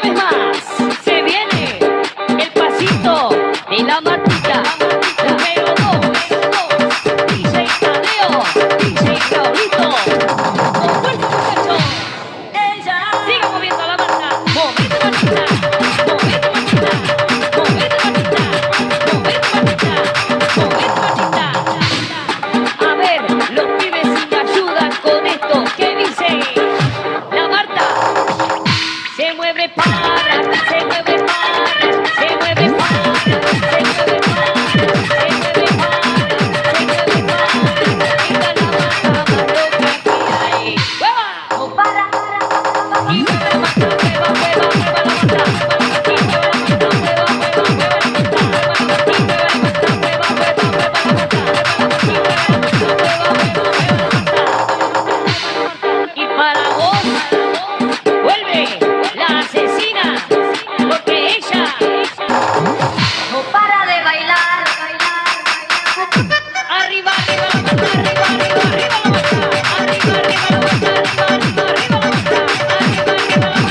una vez más, se viene el pasito de la Martita. Número 2, DJ Tadeo, DJ Raulito. Con fuerza, muchachos. Siga moviendo la Marta. Movete, Martita. Movete, Martita. Movete, Martita. Movete, Martita. Movete, Martita. A ver, los pibes si me ayudan con esto. ¿Qué dice? La Marta se mueve para, se mueve para, se mueve para, se mueve para, se mueve para, se mueve para. Esta es la Marta más loca que hay. ¡Hueva! ¡O para! Y mueve la Marta, mueva, mueva, mueva la Marta. Y mueve la Marta, mueva, mueva, mueva la Marta. Y mueve la Marta, mueva, mueva, mueva la Marta. Y mueve la Marta, mueva, mueva, mueva la Marta. Y para vos, vuelve la asesina, porque ella No para de bailar, arriba, arriba la Marta, arriba, arriba, arriba la Marta, arriba, arriba la Marta, arriba, arriba, arriba la Marta, arriba, arriba la Marta, arriba, arriba, arriba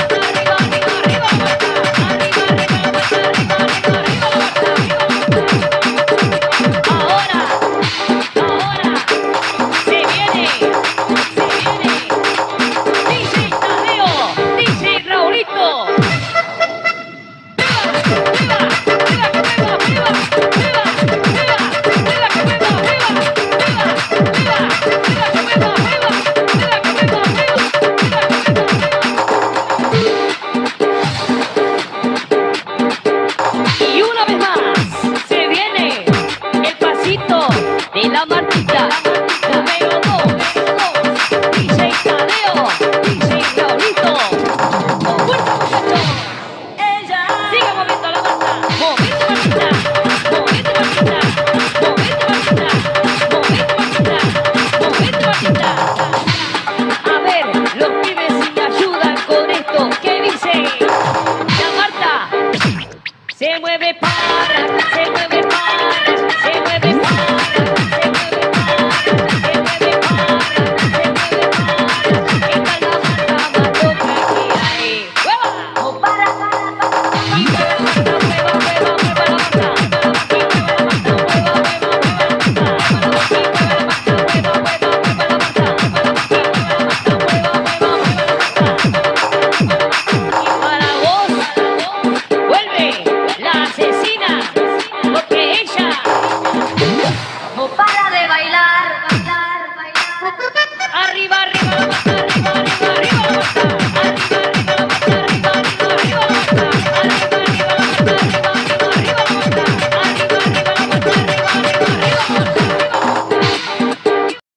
la Marta, arriba, arriba la Marta, arriba, arriba, arriba la Marta. Ahora, se viene DJ Tadeo, DJ Raulito. Y una vez más, se viene el pasito de la Martita. Número 2, DJ Tadeo, DJ Raulito. Con fuerza, muchachos. Siga moviendo la Marta. Movete, Martita. Movete, Martita. Movete, Martita. Movete, Martita. Movete, Martita. A ver, los pibes si me ayudan con esto. ¿Qué dice? La Marta se mueve para,